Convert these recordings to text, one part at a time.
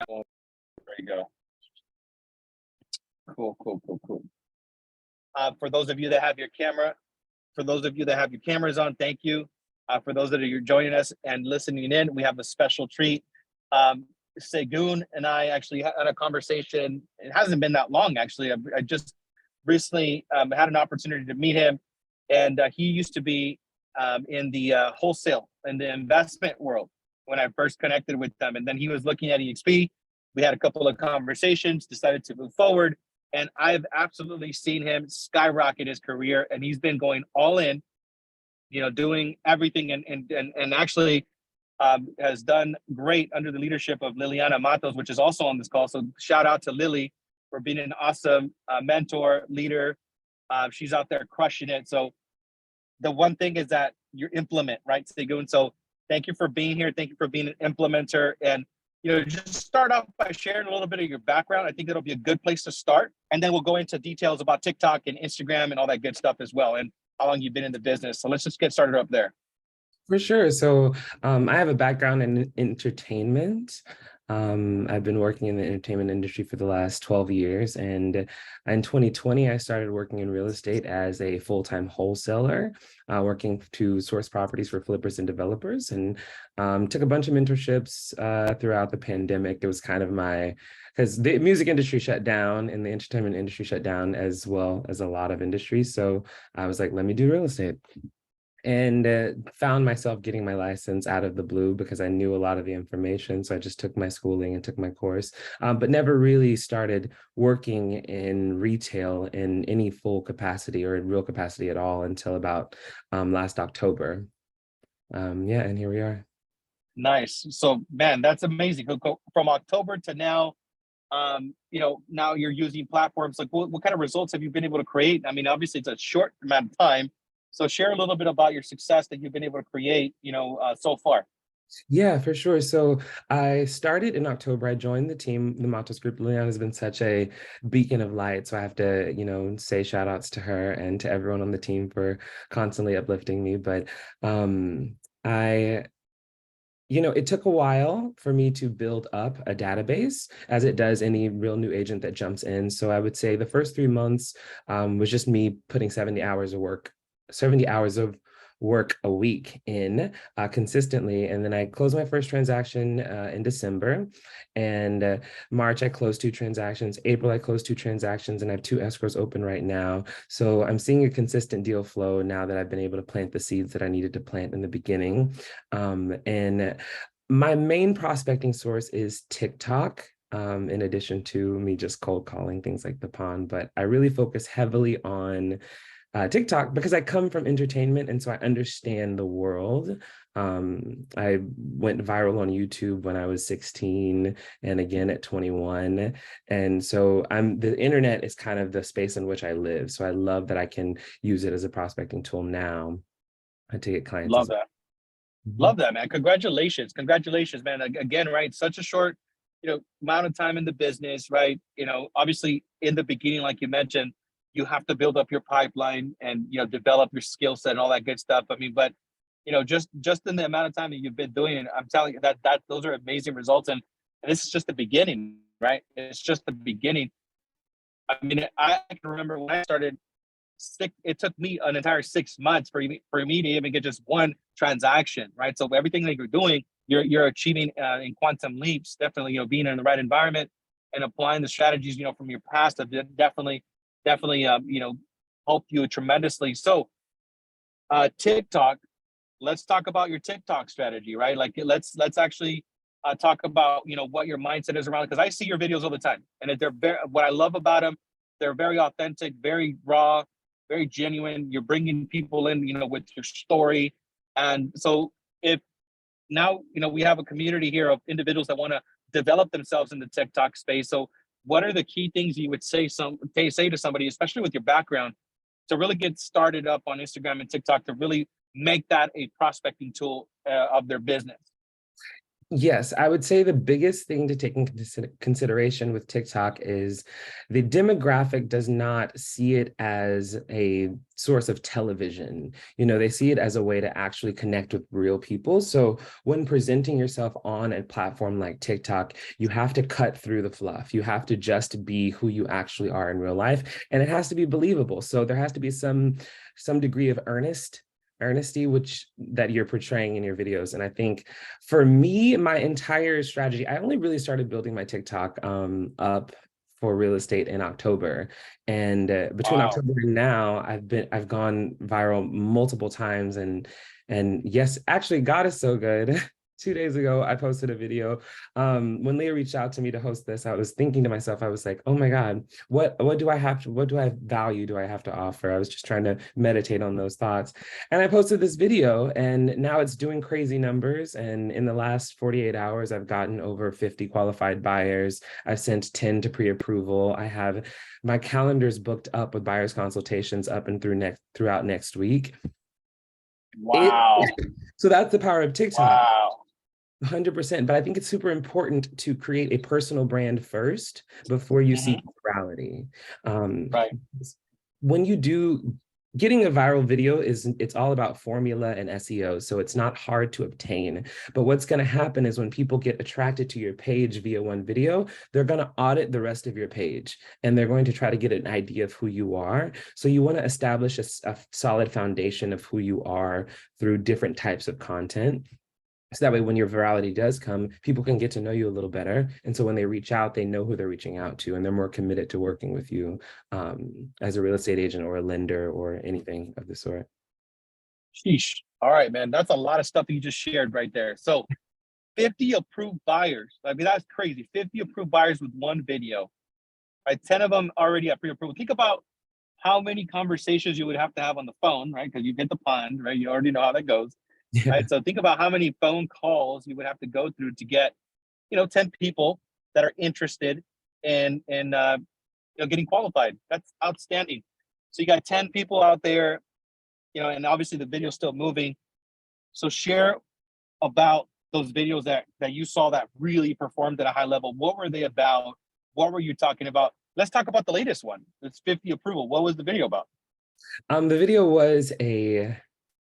There you go. Cool. For those of you that have your cameras on, thank you. For those that are joining us and listening in, we have a special treat. Segun and I actually had a conversation. It hasn't been that long, actually. I just recently had an opportunity to meet him, and he used to be in the wholesale and the investment world when I first connected with them. And then he was looking at EXP. We had a couple of conversations, decided to move forward. And I've absolutely seen him skyrocket his career, and he's been going all in, doing everything, and actually has done great under the leadership of Liliana Matos, which is also on this call. So shout out to Lily for being an awesome mentor, leader. She's out there crushing it. So the one thing is that you implement, right, Segun? So thank you for being here. Thank you for being an implementer. And just start off by sharing a little bit of your background. I think that'll be a good place to start. And then we'll go into details about TikTok and Instagram and all that good stuff as well, and how long you've been in the business. So let's just get started up there. For sure. So I have a background in entertainment. I've been working in the entertainment industry for the last 12 years. And in 2020, I started working in real estate as a full-time wholesaler, working to source properties for flippers and developers, and took a bunch of mentorships throughout the pandemic. It was kind of because the music industry shut down and the entertainment industry shut down, as well as a lot of industries. So I was like, let me do real estate. And found myself getting my license out of the blue because I knew a lot of the information. So I just took my schooling and took my course, but never really started working in retail in any full capacity or in real capacity at all until about last October. And here we are. Nice. So, man, that's amazing. From October to now, now you're using platforms. Like, what kind of results have you been able to create? I mean, obviously it's a short amount of time. So share a little bit about your success that you've been able to create, so far. Yeah, for sure. So I started in October. I joined the team, the Matos Group. Leon has been such a beacon of light. So I have to, say shout outs to her and to everyone on the team for constantly uplifting me. But it took a while for me to build up a database, as it does any real new agent that jumps in. So I would say the first 3 months was just me putting 70 hours of work a week in consistently. And then I closed my first transaction in December, and March I closed 2 transactions. April I closed 2 transactions, and I have 2 escrows open right now. So I'm seeing a consistent deal flow now that I've been able to plant the seeds that I needed to plant in the beginning. And my main prospecting source is TikTok. In addition to me just cold calling things like the pond, but I really focus heavily on TikTok because I come from entertainment, and so I understand the world. I went viral on YouTube when I was 16 and again at 21. And so the internet is kind of the space in which I live. So I love that I can use it as a prospecting tool now to get clients. Love that. Love that, man. Congratulations, man. Again, right? Such a short, amount of time in the business, right? Obviously in the beginning, like you mentioned, you have to build up your pipeline and, develop your skill set and all that good stuff. I mean, but, just in the amount of time that you've been doing it, I'm telling you that those are amazing results. And this is just the beginning, right? It's just the beginning. I mean, I can remember when I started, it took me an entire 6 months for me to even get just one transaction, right? So everything that you're doing, you're achieving in quantum leaps. Definitely, being in the right environment and applying the strategies, from your past have definitely, helped you tremendously. So, TikTok. Let's talk about your TikTok strategy, right? Like, let's actually talk about what your mindset is around, because I see your videos all the time, and what I love about them, they're very authentic, very raw, very genuine. You're bringing people in, with your story. And so if now, we have a community here of individuals that want to develop themselves in the TikTok space. So what are the key things you would say to somebody, especially with your background, to really get started up on Instagram and TikTok, to really make that a prospecting tool of their business? Yes, I would say the biggest thing to take into consideration with TikTok is the demographic does not see it as a source of television. You know, they see it as a way to actually connect with real people. So when presenting yourself on a platform like TikTok, you have to cut through the fluff. You have to just be who you actually are in real life, and it has to be believable. So there has to be some degree of earnesty which that you're portraying in your videos. And I think for me, my entire strategy, I only really started building my TikTok up for real estate in October. And between Wow. October and now, I've gone viral multiple times. And yes, actually, God is so good. 2 days ago, I posted a video. When Leah reached out to me to host this, I was thinking to myself, I was like, oh my God, what do I have to, what do I value do I have to offer? I was just trying to meditate on those thoughts. And I posted this video, and now it's doing crazy numbers. And in the last 48 hours, I've gotten over 50 qualified buyers. I've sent 10 to pre-approval. I have my calendars booked up with buyers consultations up and throughout next week. It Wow. so that's the power of TikTok. Wow. 100%. But I think it's super important to create a personal brand first before you seek Hmm. virality. Um, Right. when you do getting a viral video it's all about formula and SEO. So it's not hard to obtain. But what's going to happen is when people get attracted to your page via one video, they're going to audit the rest of your page and they're going to try to get an idea of who you are. So you want to establish a solid foundation of who you are through different types of content. So that way, when your virality does come, people can get to know you a little better. And so when they reach out, they know who they're reaching out to, and they're more committed to working with you as a real estate agent or a lender or anything of the sort. Sheesh. All right, man. That's a lot of stuff that you just shared right there. So 50 approved buyers. I mean, that's crazy. 50 approved buyers with one video, right? 10 of them already at pre-approval. Think about how many conversations you would have to have on the phone, right? Because you get the pond, right? You already know how that goes, Yeah. right? So think about how many phone calls you would have to go through to get, 10 people that are interested in getting qualified. That's outstanding. So you got 10 people out there, and obviously the video's still moving. So share about those videos that you saw that really performed at a high level. What were they about? What were you talking about? Let's talk about the latest one. It's 50 approval. What was the video about? The video was a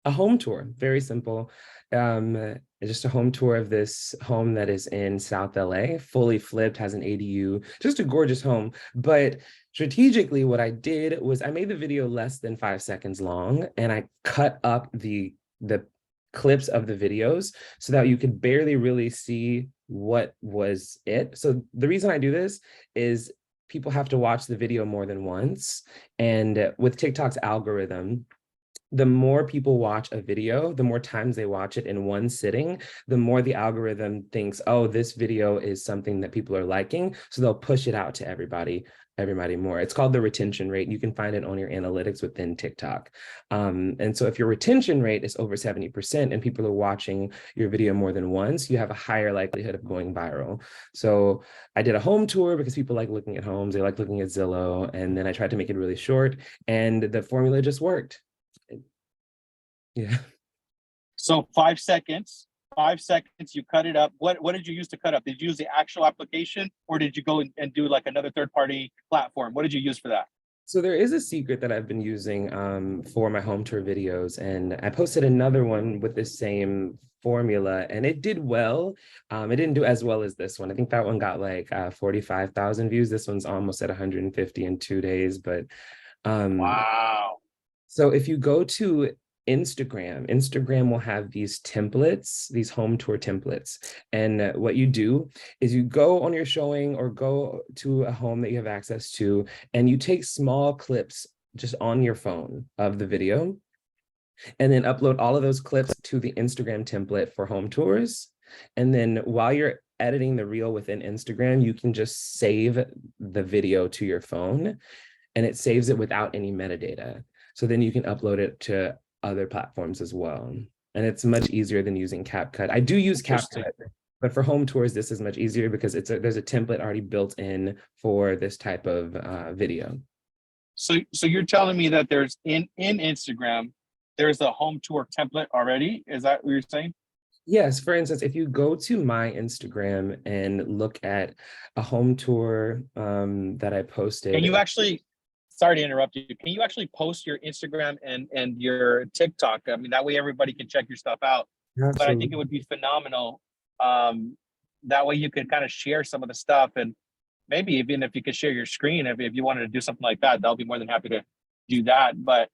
home tour, very simple. Just a home tour of this home that is in South LA, fully flipped, has an ADU, just a gorgeous home. But strategically, what I did was I made the video less than 5 seconds long, and I cut up the clips of the videos so that you could barely really see what was it. So the reason I do this is people have to watch the video more than once. And with TikTok's algorithm, the more people watch a video, the more times they watch it in one sitting, the more the algorithm thinks, oh, this video is something that people are liking. So they'll push it out to everybody more. It's called the retention rate. You can find it on your analytics within TikTok. And so if your retention rate is over 70% and people are watching your video more than once, you have a higher likelihood of going viral. So I did a home tour because people like looking at homes. They like looking at Zillow. And then I tried to make it really short, and the formula just worked. Yeah. So 5 seconds. 5 seconds, you cut it up. What did you use to cut up? Did you use the actual application, or did you go and do like another third-party platform? What did you use for that? So there is a secret that I've been using for my home tour videos, and I posted another one with the same formula, and it did well. It didn't do as well as this one. I think that one got like 45,000 views. This one's almost at 150 in 2 days. But um, Wow. so if you go to Instagram will have these templates, these home tour templates. And what you do is you go on your showing or go to a home that you have access to, and you take small clips just on your phone of the video, and then upload all of those clips to the Instagram template for home tours. And then while you're editing the reel within Instagram, you can just save the video to your phone, and it saves it without any metadata. So then you can upload it to other platforms as well. And it's much easier than using CapCut. I do use Interesting. CapCut, but for home tours, this is much easier because there's a template already built in for this type of video. So you're telling me that there's in Instagram, there's a home tour template already? Is that what you're saying? Yes, for instance, if you go to my Instagram and look at a home tour that I Can posted. you actually, sorry to interrupt you, can you actually post your Instagram and your TikTok? I mean, that way everybody can check your stuff out. But I think it Absolutely. would be phenomenal. Um, that way you could kind of share some of the stuff, and maybe even if you could share your screen, if you wanted to do something like that, they'll be more than happy to do that. But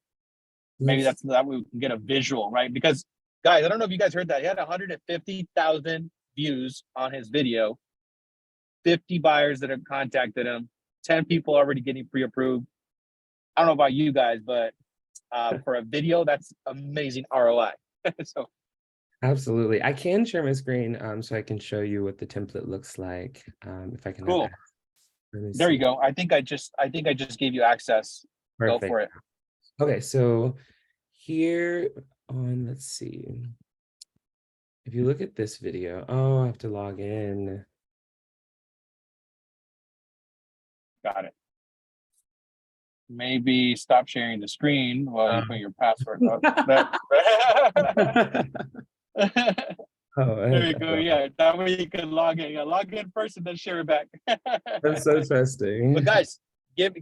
maybe Yes. that's that way we can get a visual, right? Because guys, I don't know if you guys heard that. He had 150,000 views on his video, 50 buyers that have contacted him, 10 people already getting pre-approved. I don't know about you guys, but for a video, that's amazing ROI. So Absolutely. I can share my screen so I can show you what the template looks like. If I can have cool. access. Let me There you see. go. I think I just gave you access. Go Perfect. for it. Okay, so here on, let's see. If you look at this video, oh, I have to log in. Got it. Maybe stop sharing the screen while you put Um, your password up. That Oh, there you go. Yeah, that way you can log in. Yeah, log in first and then share it back. that's so But trusting. guys, give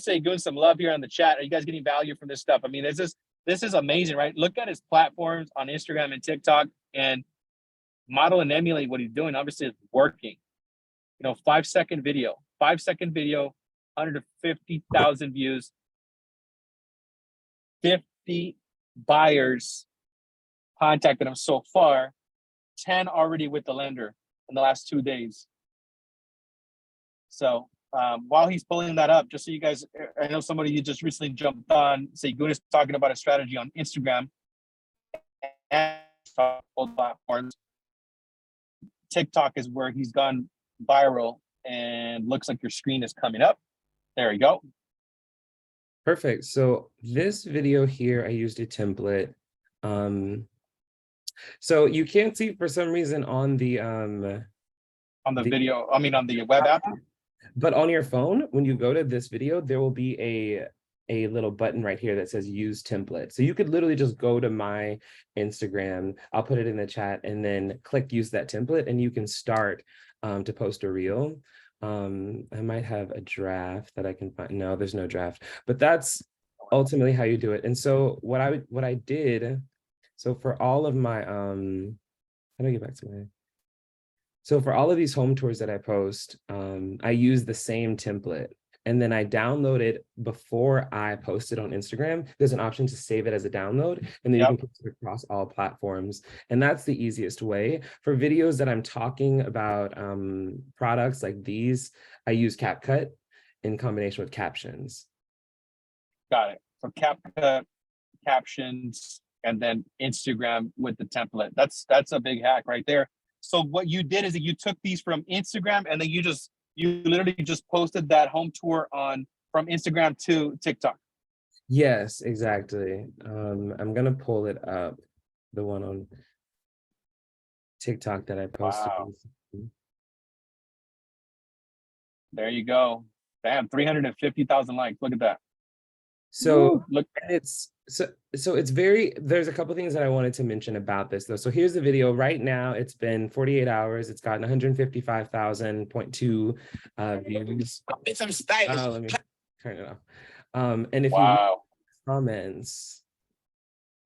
Say Goon some love here on the chat. Are you guys getting value from this stuff? I mean, this is amazing, right? Look at his platforms on Instagram and TikTok and model and emulate what he's doing. Obviously, it's working. 5-second video, 5-second video, 150,000 views, 50 buyers contacted him so far, 10 already with the lender in the last 2 days. So while he's pulling that up, just so you guys, I know somebody you just recently jumped on, say Goon is talking about a strategy on Instagram and both platforms. TikTok is where he's gone viral, and looks like your screen is coming up. There you go. Perfect. So this video here, I used a template. So you can't see for some reason on On the the video, I mean, on the web app. but on your phone, when you go to this video, there will be a little button right here that says use template. So you could literally just go to my Instagram, I'll put it in the chat, and then click use that template, and you can start to post a reel. I might have a draft that I can find. No, there's no draft, but that's ultimately how you do it. And so what I did, so for all of my how do I get back to my so for all of these home tours that I post, I use the same template. And then I download it before I post it on Instagram. There's an option to save it as a download, and then you Yep. can post it across all platforms. And that's the easiest way. For videos that I'm talking about products like these, I use CapCut in combination with captions. Got it. So CapCut, captions, and then Instagram with the template. That's a big hack right there. So what you did is that you took these from Instagram, and then you literally just posted that home tour on from Instagram to TikTok. Yes, exactly. I'm gonna pull it up, the one on TikTok that I posted. Wow. There you go. Damn, 350,000 likes. Look at that. So Woo. Look. so it's very, there's a couple things that I wanted to mention about this though. So here's the video right now. It's been 48 hours. It's gotten 155,000.2 views. It's some stylish. Let me turn it off. And if you read Wow. comments,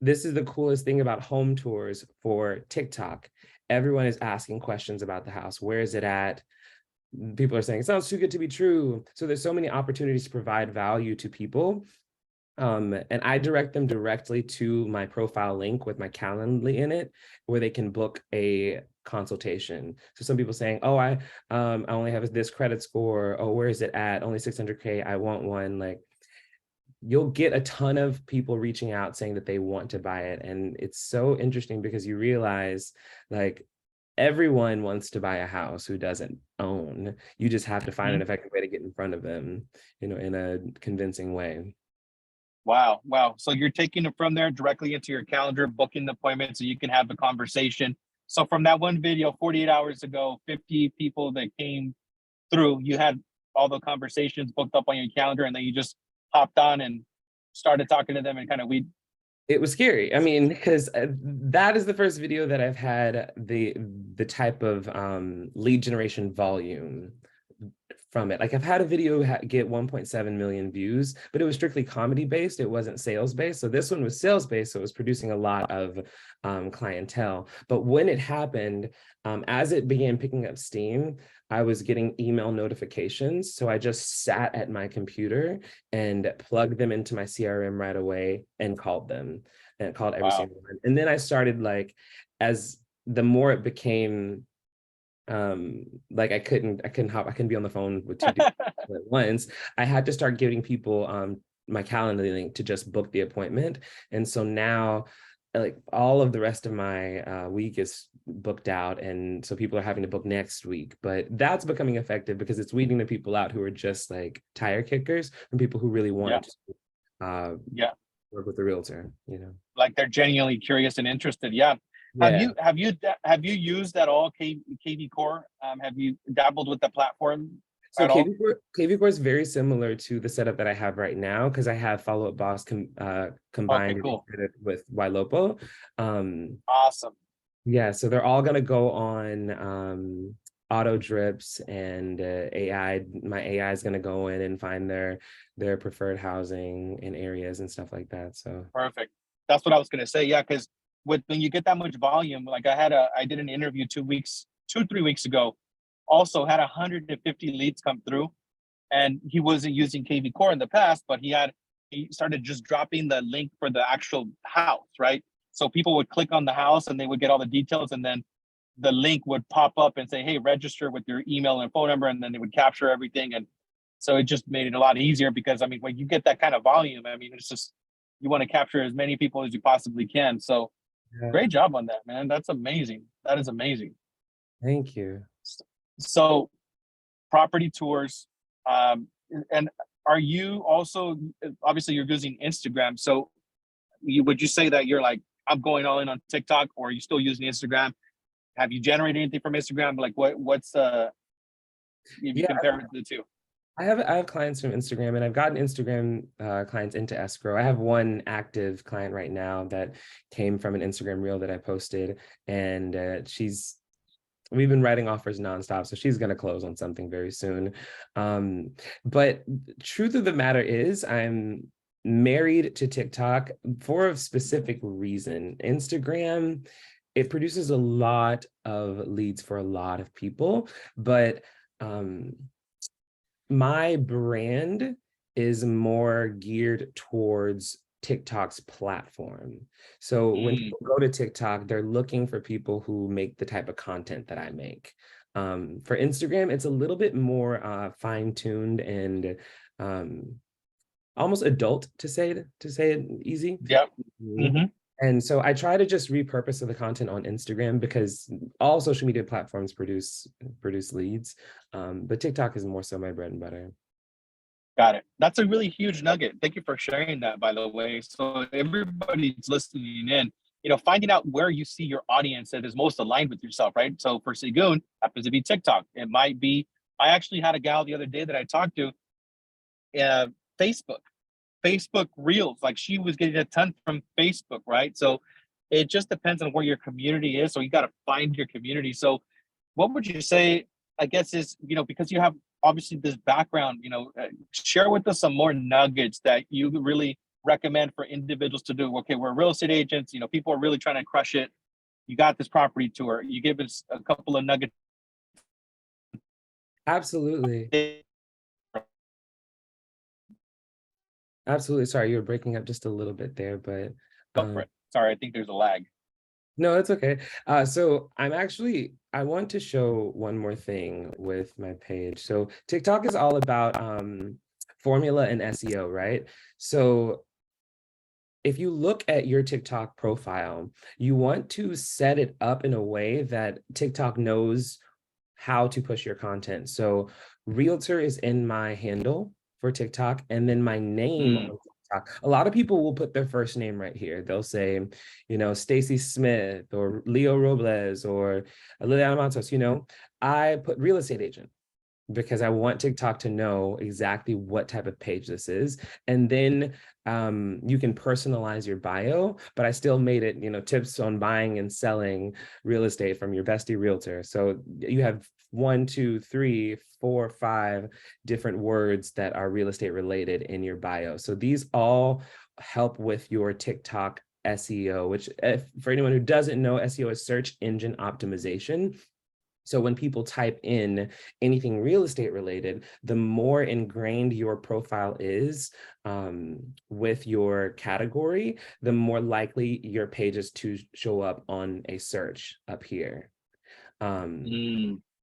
this is the coolest thing about home tours for TikTok. Everyone is asking questions about the house. Where is it at? People are saying it sounds too good to be true. So there's so many opportunities to provide value to people. And I direct them directly to my profile link with my Calendly in it, where they can book a consultation. So some people saying, oh, I only have this credit score. Oh, where is it at? Only 600K. I want one. Like, you'll get a ton of people reaching out saying that they want to buy it. And it's so interesting because you realize, like, everyone wants to buy a house who doesn't own. You just have to find an effective way to get in front of them, in a convincing way. Wow. Wow. So you're taking it from there directly into your calendar, booking the appointment so you can have the conversation. So from that one video, 48 hours ago, 50 people that came through, you had all the conversations booked up on your calendar, and then you just hopped on and started talking to them, and kind of It was scary. I mean, because that is the first video that I've had the type of lead generation volume from it. Like I've had a video get 1.7 million views, but it was strictly comedy based. It wasn't sales based. So this one was sales based. So it was producing a lot of clientele. But when it happened, as it began picking up steam, I was getting email notifications. So I just sat at my computer and plugged them into my CRM right away and called them and called every Wow. single one. And then I started like, as the more it became like I couldn't be on the phone with two people at once. I had to start giving people my calendar link to just book the appointment. And so now like all of the rest of my week is booked out, and so people are having to book next week. But that's becoming effective because it's weeding the people out who are just like tire kickers from people who really Yeah. want to Yeah. work with a realtor, you know. Like they're genuinely curious and interested. Yeah. Yeah. Have you used at all KV Core? Have you dabbled with the platform So at all? KV Core is very similar to the setup that I have right now because I have Follow Up Boss Okay, combined and cool. integrated with Ylopo. Um, Awesome. yeah, so they're all gonna go on auto drips, and AI. My AI is gonna go in and find their preferred housing and areas and stuff like that. So Perfect. That's what I was gonna say. Yeah, because when you get that much volume, like I did an interview 3 weeks ago, also had 150 leads come through, and he wasn't using KV Core in the past, but he started just dropping the link for the actual house, right? So people would click on the house and they would get all the details, and then the link would pop up and say, "Hey, register with your email and phone number," and then it would capture everything. And so it just made it a lot easier because I mean, when you get that kind of volume, I mean, it's just you want to capture as many people as you possibly can. So yeah, great job on that, man. That's amazing. That is amazing. thank you. So property tours, and are you also obviously you're using Instagram? So would you say that you're like I'm going all in on TikTok, or are you still using Instagram? Have you generated anything from Instagram? Like what's if you Yeah, compare the two? I have clients from Instagram, and I've gotten Instagram clients into escrow. I have one active client right now that came from an Instagram reel that I posted, and we've been writing offers nonstop, so she's going to close on something very soon. But truth of the matter is, I'm married to TikTok for a specific reason. Instagram, it produces a lot of leads for a lot of people, but um, my brand is more geared towards TikTok's platform. So when Mm, people go to TikTok, they're looking for people who make the type of content that I make. For Instagram, it's a little bit more fine-tuned and um, almost adult, to say it easy. yep. Mhm. Hmm. And so I try to just repurpose the content on Instagram because all social media platforms produce leads, but TikTok is more so my bread and butter. Got it. That's a really huge nugget. Thank you for sharing that, by the way. So everybody's listening in, finding out where you see your audience that is most aligned with yourself, right? So for Segun, happens to be TikTok. It might be. I actually had a gal the other day that I talked to, uh, Facebook, Facebook Reels. Like she was getting a ton from Facebook, right? So it just depends on where your community is. So you got to find your community. So what would you say, I guess, is, because you have obviously this background, share with us some more nuggets that you really recommend for individuals to do. Okay, we're real estate agents, people are really trying to crush it. You got this property tour. You give us a couple of nuggets. Absolutely. Absolutely. Sorry, you were breaking up just a little bit there, but Go for um, it. Sorry, I think there's a lag. no, it's okay. So I want to show one more thing with my page. So TikTok is all about formula and SEO, right? So if you look at your TikTok profile, you want to set it up in a way that TikTok knows how to push your content. So realtor is in my handle for TikTok, and then my name Mm, on TikTok. A lot of people will put their first name right here. They'll say, Stacy Smith or Leo Robles or Liliana Matos, I put real estate agent. because I want TikTok to know exactly what type of page this is. And then you can personalize your bio, but I still made it, tips on buying and selling real estate from your bestie realtor. So you have 1, 2, 3, 4, 5 different words that are real estate related in your bio. So these all help with your TikTok SEO, which for anyone who doesn't know, SEO is search engine optimization. So when people type in anything real estate related, the more ingrained your profile is with your category, the more likely your pages to show up on a search up here.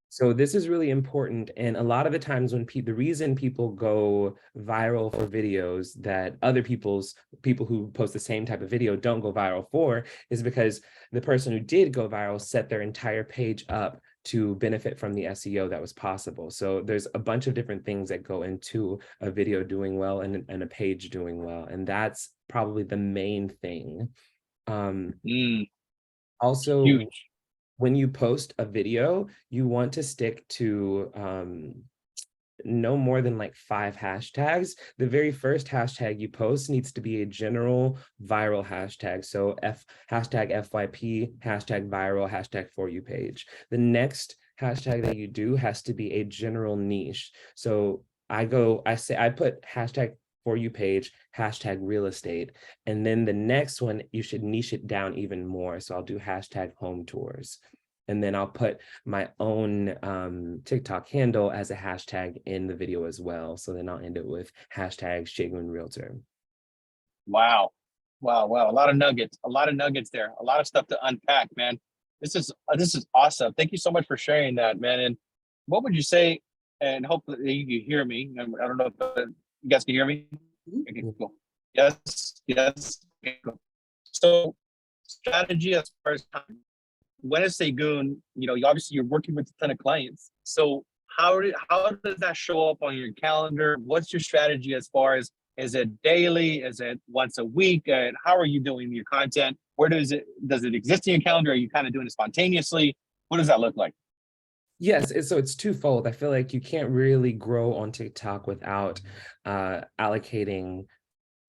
So this is really important. And a lot of the times when the reason people go viral for videos that other people who post the same type of video don't go viral for is because the person who did go viral set their entire page up to benefit from the SEO that was possible. So there's a bunch of different things that go into a video doing well and a page doing well. And that's probably the main thing. Also, Huge. when you post a video, you want to stick to no more than like 5 hashtags. The very first hashtag you post needs to be a general viral hashtag. So hashtag FYP, hashtag viral, hashtag for you page. The next hashtag that you do has to be a general niche. So I put hashtag for you page, hashtag real estate. And then the next one, you should niche it down even more. So I'll do hashtag home tours. And then I'll put my own TikTok handle as a hashtag in the video as well. So then I'll end it with hashtag Shagun Realtor. Wow. Wow. Wow. A lot of nuggets there. A lot of stuff to unpack, man. This is awesome. Thank you so much for sharing that, man. And what would you say? And hopefully you can hear me. I don't know if you guys can hear me. Okay, cool. Yes. Yes. Okay, cool. So strategy as far as time. When I say goon, you're working with a ton of clients. So how does that show up on your calendar? What's your strategy as far as, is it daily? Is it once a week? And how are you doing your content? Where does it exist in your calendar? Are you kind of doing it spontaneously? What does that look like? Yes, so it's twofold. I feel like you can't really grow on TikTok without allocating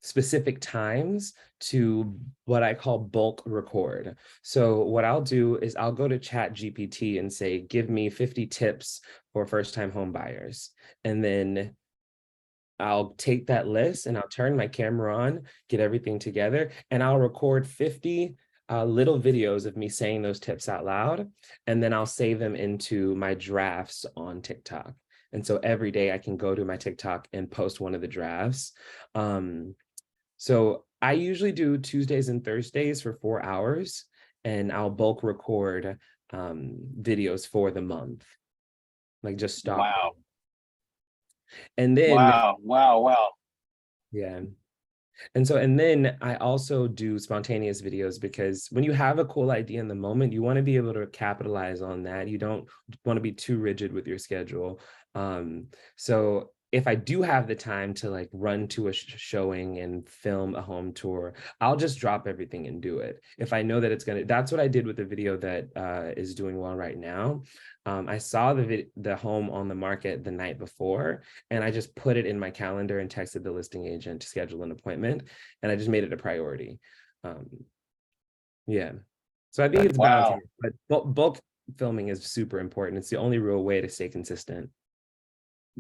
specific times to what I call bulk record. So what I'll do is I'll go to Chat GPT and say, give me 50 tips for first-time home buyers. And then I'll take that list and I'll turn my camera on, get everything together, and I'll record 50 little videos of me saying those tips out loud. And then I'll save them into my drafts on TikTok. And so every day I can go to my TikTok and post one of the drafts. So I usually do Tuesdays and Thursdays for 4 hours, and I'll bulk record videos for the month. Like just stop. Wow. And then, Wow. yeah. And then I also do spontaneous videos, because when you have a cool idea in the moment, you want to be able to capitalize on that. You don't want to be too rigid with your schedule. So if I do have the time to like run to a showing and film a home tour, I'll just drop everything and do it. If I know that that's what I did with the video that is doing well right now. I saw the home on the market the night before, and I just put it in my calendar and texted the listing agent to schedule an appointment, and I just made it a priority. Yeah. So I think it's balancing, but bulk filming is super important. It's the only real way to stay consistent.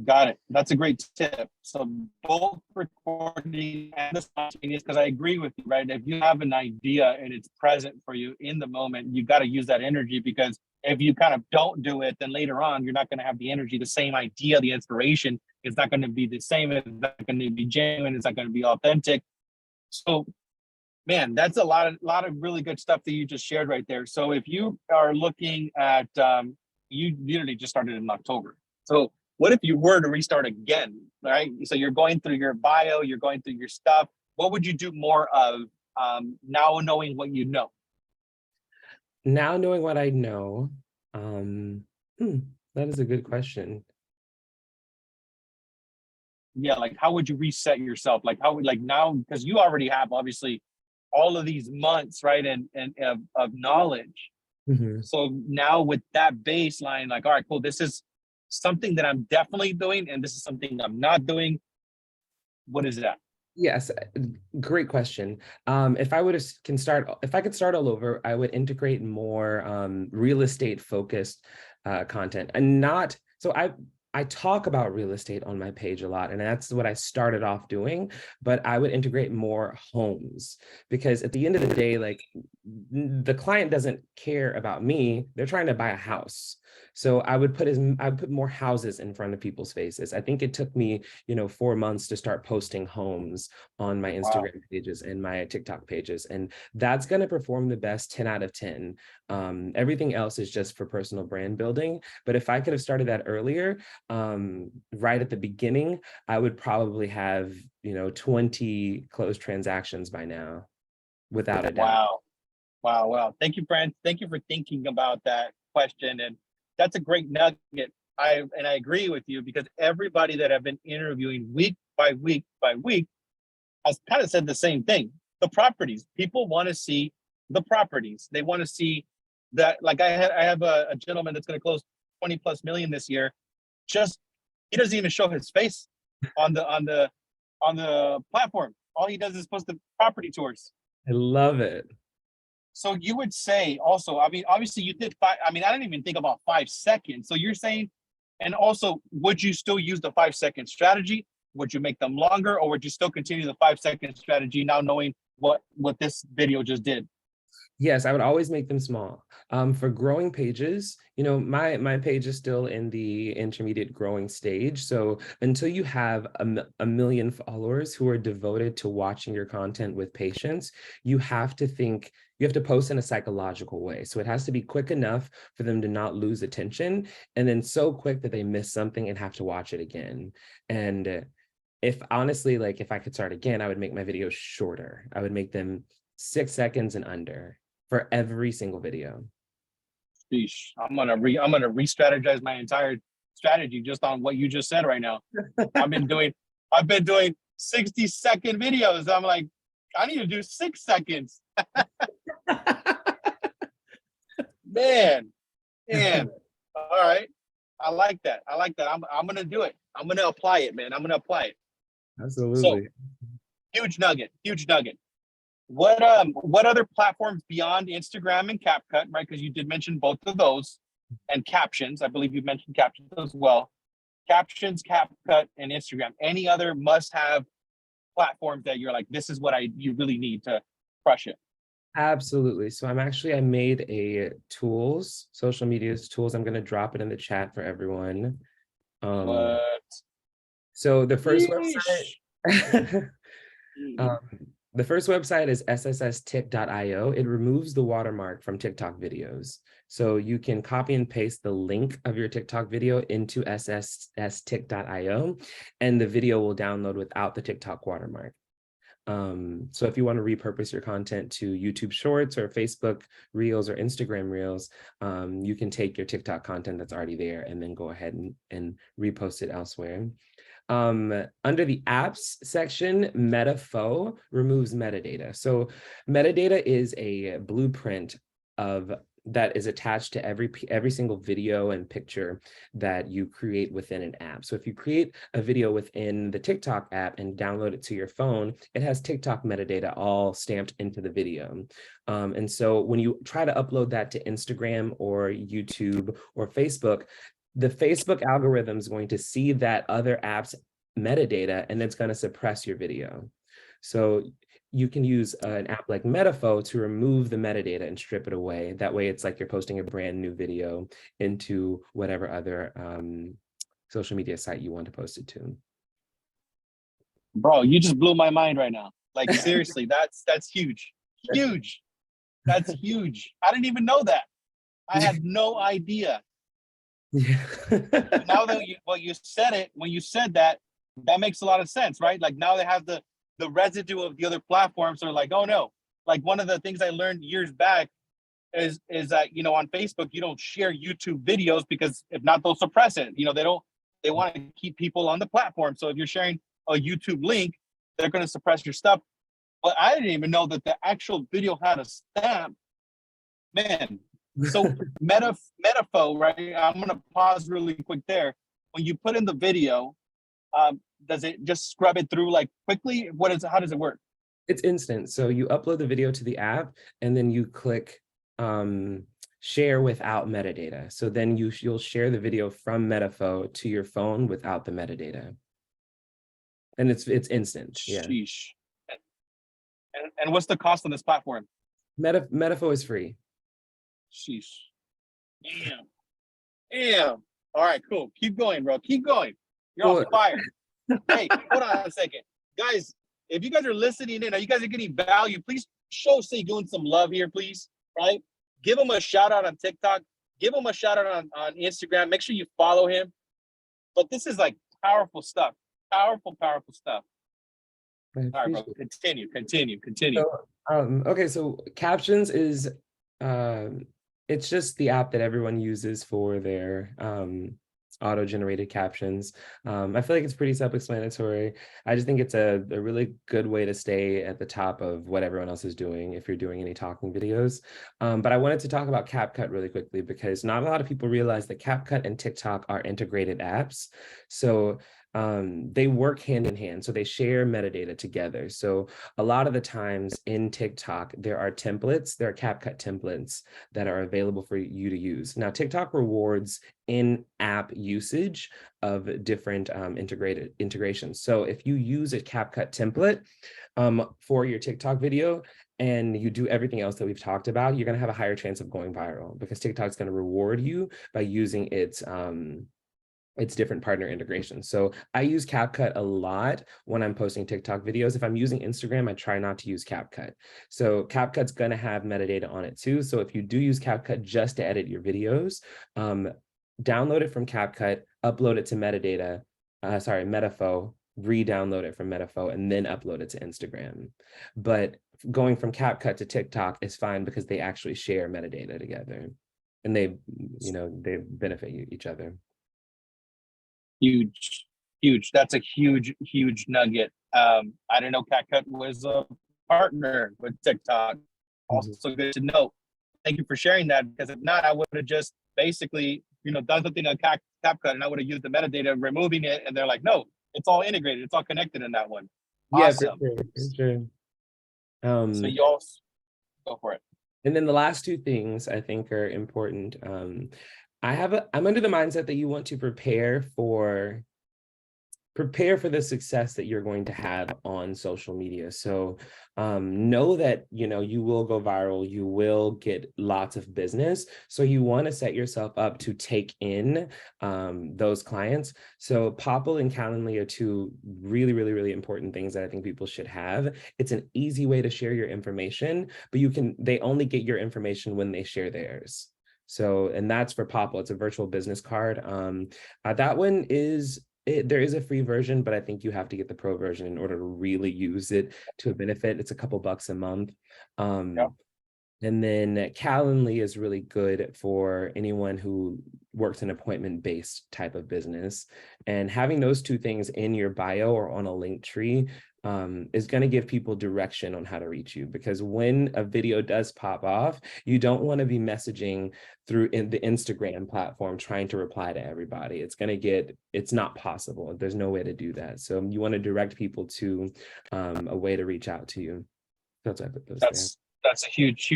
Got it. That's a great tip. So both recording and the spontaneous, because I agree with you, right? If you have an idea and it's present for you in the moment, you got to use that energy, because if you kind of don't do it, then later on, you're not going to have the energy, the same idea, the inspiration. It's not going to be the same. It's not going to be genuine. It's not going to be authentic. So, man, that's a lot of really good stuff that you just shared right there. So if you are looking at, you literally just started in October. So what if you were to restart again, right? So you're going through your bio, you're going through your stuff. What would you do more of now knowing what you know? Now knowing what I know, that is a good question. Yeah, like how would you reset yourself? Like how would, like now, because you already have obviously all of these months, right? And of knowledge. Mm-hmm. So now with that baseline, like, all right, cool, this is something that I'm definitely doing, and this is something I'm not doing, what is that? Yes, great question. If I if I could start all over, I would integrate more real estate focused content, and not so I talk about real estate on my page a lot, and that's what I started off doing. But I would integrate more homes, because at the end of the day, like, the client doesn't care about me; they're trying to buy a house. So I would put more houses in front of people's faces. I think it took me, 4 months to start posting homes on my Wow. Instagram pages and my TikTok pages. And that's going to perform the best 10 out of 10. Everything else is just for personal brand building. But if I could have started that earlier, right at the beginning, I would probably have, 20 closed transactions by now, without a doubt. Wow. Wow. Wow. Thank you, Brent. Thank you for thinking about that question. And that's a great nugget. I agree with you, because everybody that I've been interviewing week by week by week has kind of said the same thing. The properties. People want to see the properties. They want to see that. Like I have a gentleman that's going to close 20 plus million this year. Just he doesn't even show his face on the platform. All he does is post the property tours. I love it. So you would say also, I mean, obviously you did five. I mean, I didn't even think about 5 seconds. So you're saying, and also, would you still use the 5 second strategy? Would you make them longer, or would you still continue the 5 second strategy now knowing what this video just did? Yes, I would always make them small. For growing pages, my page is still in the intermediate growing stage. So until you have a million followers who are devoted to watching your content with patience, you have to post in a psychological way. So it has to be quick enough for them to not lose attention, and then so quick that they miss something and have to watch it again. And if honestly, like, if I could start again, I would make my videos shorter. I would make them 6 seconds and under for every single video. Sheesh, I'm gonna re-strategize my entire strategy just on what you just said right now. I've been doing I've been doing 60-second videos. I'm like, I need to do 6 seconds. Man, man. All right. I like that. I like that. I'm gonna do it. I'm gonna apply it, man. I'm gonna apply it. So Absolutely. huge nugget, huge nugget. What other platforms beyond Instagram and CapCut, right? Because you did mention both of those, and captions. I believe you mentioned captions as well. Captions, CapCut, and Instagram. Any other must-have platforms that you're like, this is what you really need to crush it? Absolutely. So I made a social media tools. I'm going to drop it in the chat for everyone. Um, What? so Yeesh. um, the first website is ssstic.io. It removes the watermark from TikTok videos. So you can copy and paste the link of your TikTok video into ssstic.io, and the video will download without the TikTok watermark. So if you want to repurpose your content to YouTube Shorts or Facebook Reels or Instagram Reels, you can take your TikTok content that's already there and then go ahead and repost it elsewhere. Under the apps section, Metafo removes metadata. So metadata is a blueprint that is attached to every single video and picture that you create within an app. So if you create a video within the TikTok app and download it to your phone, it has TikTok metadata all stamped into the video. And so when you try to upload that to Instagram or YouTube or Facebook, the Facebook algorithm is going to see that other app's metadata, and it's going to suppress your video. So you can use an app like Metafo to remove the metadata and strip it away. That way it's like you're posting a brand new video into whatever other social media site you want to post it to. Bro, you just blew my mind right now. Like, seriously, that's huge. Huge. That's huge. I didn't even know that. I had no idea. Yeah. Now that you said it, when you said that, that makes a lot of sense, right? Like, now they have the residue of the other platforms are like, oh no. Like, one of the things I learned years back is that, on Facebook, you don't share YouTube videos, because if not, they'll suppress it. They want to keep people on the platform. So if you're sharing a YouTube link, they're going to suppress your stuff. But I didn't even know that the actual video had a stamp. Man, So Metafo, right? I'm gonna pause really quick there. When you put in the video, does it just scrub it through like quickly? How does it work? It's instant. So you upload the video to the app and then you click share without metadata. So then you'll share the video from Metafo to your phone without the metadata. And it's instant. Yeah. Sheesh. And what's the cost on this platform? Metafo is free. Sheesh. Damn. Damn. All right, cool. Keep going, bro. Keep going. You're Well, on fire. Hey, hold on a second. Guys, if you guys are listening in, or you guys are getting value, please show Segun some love here, please. Right? Give him a shout out on TikTok. Give him a shout out on Instagram. Make sure you follow him. But this is like powerful stuff. Powerful stuff. I All right, bro. appreciate Continue. So, okay, so Captions is it's just the app that everyone uses for their auto-generated captions. I feel like it's pretty self-explanatory. I just think it's a really good way to stay at the top of what everyone else is doing if you're doing any talking videos. But I wanted to talk about CapCut really quickly because not a lot of people realize that CapCut and TikTok are integrated apps. So they work hand in hand. So they share metadata together. So a lot of the times in TikTok, there are CapCut templates that are available for you to use. Now, TikTok rewards in-app usage of different integrations. So if you use a CapCut template for your TikTok video, and you do everything else that we've talked about, you're going to have a higher chance of going viral because TikTok's going to reward you by using its different partner integrations. So I use CapCut a lot when I'm posting TikTok videos. If I'm using Instagram, I try not to use CapCut. So CapCut's gonna have metadata on it too. So if you do use CapCut just to edit your videos, download it from CapCut, upload it to Metafo, re-download it from Metafo, and then upload it to Instagram. But going from CapCut to TikTok is fine because they actually share metadata together and they benefit each other. Huge. That's a huge nugget. I didn't know CapCut was a partner with TikTok. Also good to know. Thank you for sharing that because if not, I would have just basically, done something on CapCut and I would have used the metadata, removing it, and they're like, no, it's all integrated, it's all connected in that one. Awesome. Yeah, for sure. So you all go for it. And then the last two things I think are important. I'm under the mindset that you want to prepare for the success that you're going to have on social media. So know that, you will go viral, you will get lots of business. So you want to set yourself up to take in those clients. So Popple and Calendly are two really important things that I think people should have. It's an easy way to share your information, but they only get your information when they share theirs. So, and that's for Popple. It's a virtual business card. That one there is a free version, but I think you have to get the pro version in order to really use it to a benefit. It's a couple bucks a month. Yep. And then Calendly is really good for anyone who works an appointment-based type of business. And having those two things in your bio or on a link tree is going to give people direction on how to reach you, because when a video does pop off, you don't want to be messaging through the Instagram platform trying to reply to everybody. It's not possible. There's no way to do that. So you want to direct people to a way to reach out to you. That's why I put those there. That's a huge.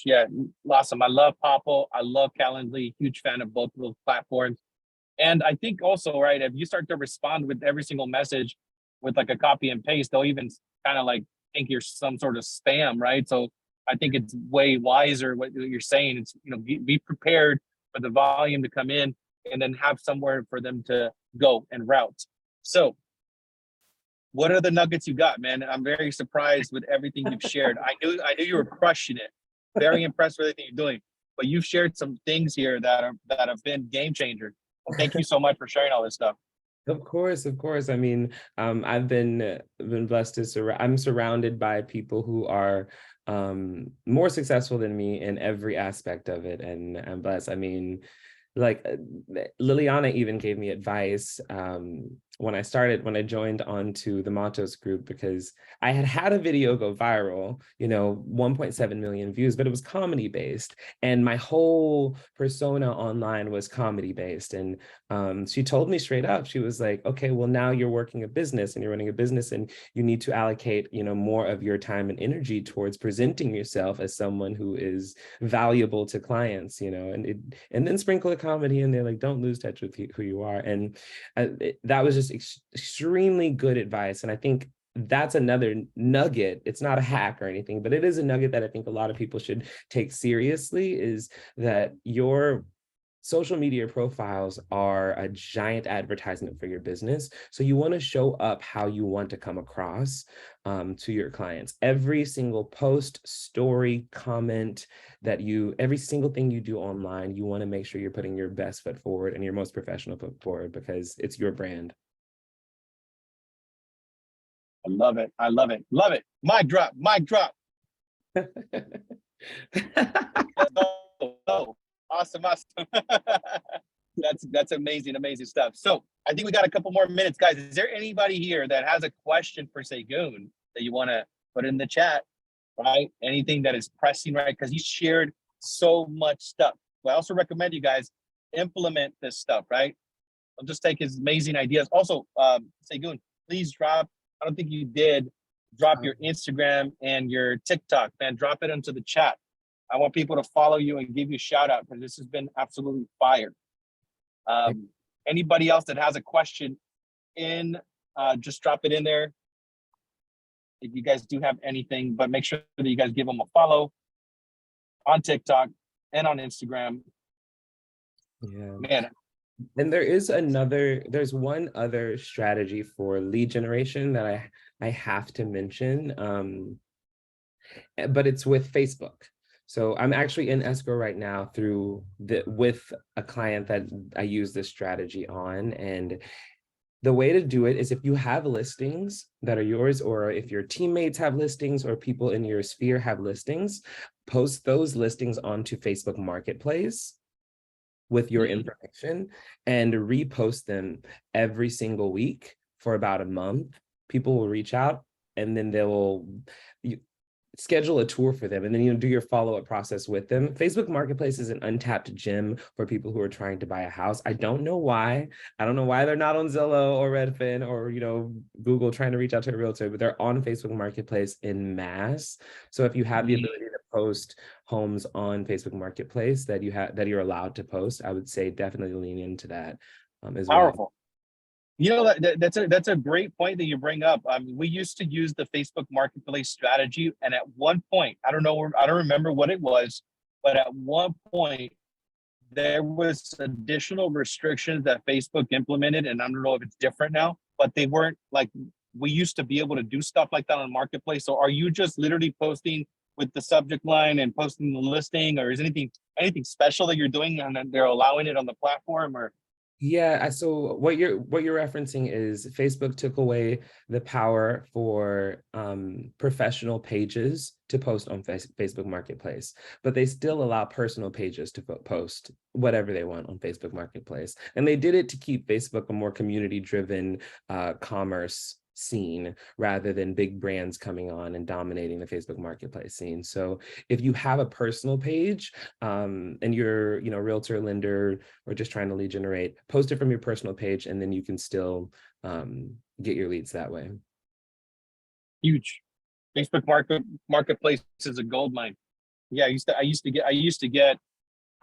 Yeah, awesome. I love Popple. I love Calendly. Huge fan of both of those platforms. And I think also, right, if you start to respond with every single message with like a copy and paste, they'll even kind of like think you're some sort of spam, right? So I think it's way wiser what you're saying. It's, be prepared for the volume to come in and then have somewhere for them to go and route. So what are the nuggets you got, man? I'm very surprised with everything you've shared. I knew you were crushing it. Very impressed with everything you're doing. But you've shared some things here that have been game changers. Thank you so much for sharing all this stuff. Of course. I mean, I've been blessed I'm surrounded by people who are more successful than me in every aspect of it, and I'm blessed. I mean, like Liliana even gave me advice when I joined onto the Matos group, because I had a video go viral, 1.7 million views, but it was comedy based. And my whole persona online was comedy based. And she told me straight up, she was like, okay, well, now you're working a business and you're running a business, and you need to allocate, more of your time and energy towards presenting yourself as someone who is valuable to clients, and then sprinkle a comedy in there, like, don't lose touch with who you are. And that was just extremely good advice. And I think that's another nugget. It's not a hack or anything, but it is a nugget that I think a lot of people should take seriously, is that your social media profiles are a giant advertisement for your business. So you want to show up how you want to come across to your clients. Every single post, story, comment every single thing you do online, you want to make sure you're putting your best foot forward and your most professional foot forward, because it's your brand. I love it. I love it. Love it. Mic drop. Mic drop. Let's go. Awesome. Awesome. That's amazing. Amazing stuff. So I think we got a couple more minutes, guys. Is there anybody here that has a question for Segun that you want to put in the chat, right? Anything that is pressing, right? Because he shared so much stuff. Well, I also recommend you guys implement this stuff, right? I'll just take his amazing ideas. Also, Segun, please drop, I don't think you did, drop your Instagram and your TikTok, man. Drop it into the chat. I want people to follow you and give you a shout out, because this has been absolutely fire. Anybody else that has a question just drop it in there. If you guys do have anything, but make sure that you guys give them a follow on TikTok and on Instagram. Yeah, man. And there's one other strategy for lead generation that I have to mention, but it's with Facebook. So I'm actually in escrow right now with a client that I use this strategy on. And the way to do it is, if you have listings that are yours, or if your teammates have listings, or people in your sphere have listings, post those listings onto Facebook Marketplace with your information and repost them every single week for about a month. People will reach out, and then you schedule a tour for them, and then do your follow-up process with them. Facebook Marketplace is an untapped gem for people who are trying to buy a house. I don't know why. I don't know why they're not on Zillow or Redfin or Google trying to reach out to a realtor, but they're on Facebook Marketplace in mass. So if you have the ability to post homes on Facebook Marketplace that you're allowed to post, I would say definitely lean into that as Powerful. well. That's a great point that you bring up. We used to use the Facebook Marketplace strategy, and at one point, I don't remember what it was, but at one point there was additional restrictions that Facebook implemented, and I don't know if it's different now, but they weren't like we used to be able to do stuff like that on Marketplace. So are you just literally posting with the subject line and posting the listing, or is anything special that you're doing and then they're allowing it on the platform? Or Yeah, so what you're referencing is Facebook took away the power for professional pages to post on Facebook Marketplace, but they still allow personal pages to post whatever they want on Facebook Marketplace. And they did it to keep Facebook a more community-driven commerce scene, rather than big brands coming on and dominating the Facebook Marketplace scene. So if you have a personal page and you're, realtor, lender, or just trying to lead generate, post it from your personal page, and then you can still get your leads that way. Huge. Facebook Marketplace is a gold mine. Yeah, I used to get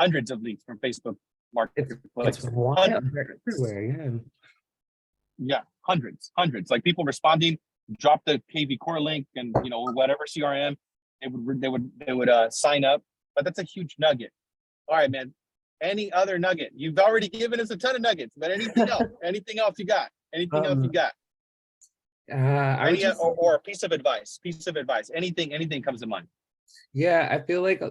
hundreds of leads from Facebook Marketplace. It's wild. Everywhere, yeah. Yeah, hundreds. Like people responding, drop the KV Core link, and or whatever CRM, they would sign up. But that's a huge nugget. All right, man. Any other nugget? You've already given us a ton of nuggets, but anything else? Anything else you got? Or a piece of advice. Anything comes to mind. Yeah, I feel like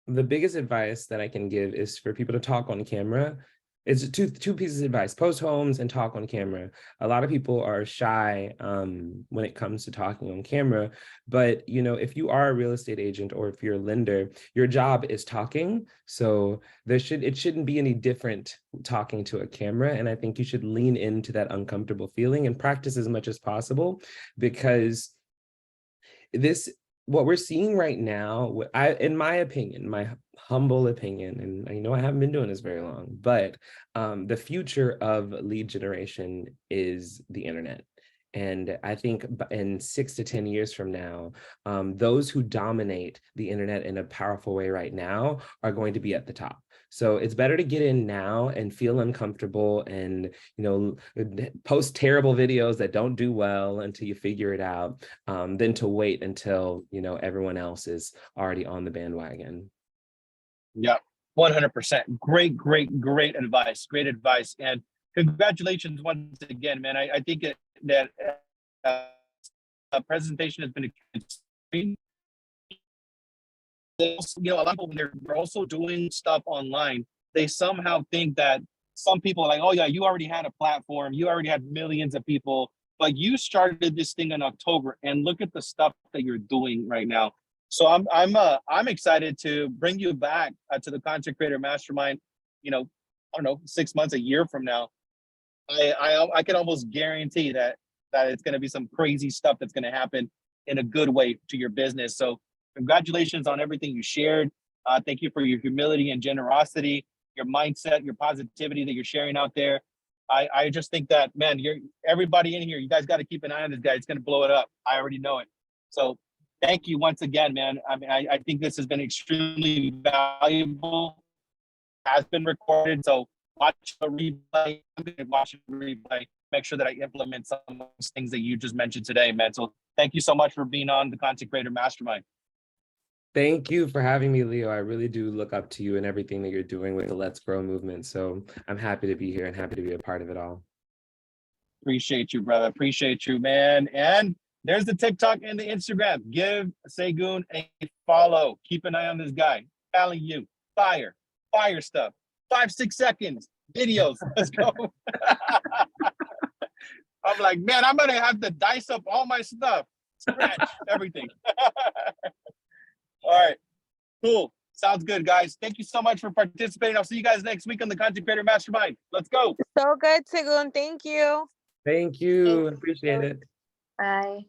the biggest advice that I can give is for people to talk on camera It's two pieces of advice: post homes and talk on camera. A lot of people are shy when it comes to talking on camera, but if you are a real estate agent or if you're a lender, your job is talking. So it shouldn't be any different talking to a camera. And I think you should lean into that uncomfortable feeling and practice as much as possible, because what we're seeing right now, in my opinion, my humble opinion, and I haven't been doing this very long, but the future of lead generation is the internet. And I think in 6 to 10 years from now, those who dominate the internet in a powerful way right now are going to be at the top. So it's better to get in now and feel uncomfortable and, post terrible videos that don't do well until you figure it out, than to wait until, everyone else is already on the bandwagon. Yeah, 100%. Great, great, great advice. Great advice. And congratulations once again, man. I think that presentation has been a a lot of people, when they're also doing stuff online, they somehow think that some people are like, oh yeah, you already had a platform, you already had millions of people, but you started this thing in October, and look at the stuff that you're doing right now. So I'm excited to bring you back to the Content Creator Mastermind. I don't know, 6 months, a year from now. I can almost guarantee that it's going to be some crazy stuff that's going to happen in a good way to your business. So congratulations on everything you shared. Thank you for your humility and generosity, your mindset, your positivity that you're sharing out there. I just think that, man, everybody in here, you guys got to keep an eye on this guy. It's going to blow it up. I already know it. So thank you once again, man. I mean, I think this has been extremely valuable, has been recorded. So watch the replay. I'm going to watch the replay. Make sure that I implement some of those things that you just mentioned today, man. So thank you so much for being on the Content Creator Mastermind. Thank you for having me, Leo. I really do look up to you and everything that you're doing with the Let's Grow movement. So I'm happy to be here and happy to be a part of it all. Appreciate you, brother. Appreciate you, man. And there's the TikTok and the Instagram. Give Segun a follow. Keep an eye on this guy. Telling you, fire stuff. 5-6 seconds videos. Let's go. I'm like, man, I'm gonna have to dice up all my stuff, scratch everything. All right, cool. Sounds good, guys. Thank you so much for participating. I'll see you guys next week on the Content Creator Mastermind. Let's go. So good, Segun. Thank you. Thank you. Appreciate it. Bye.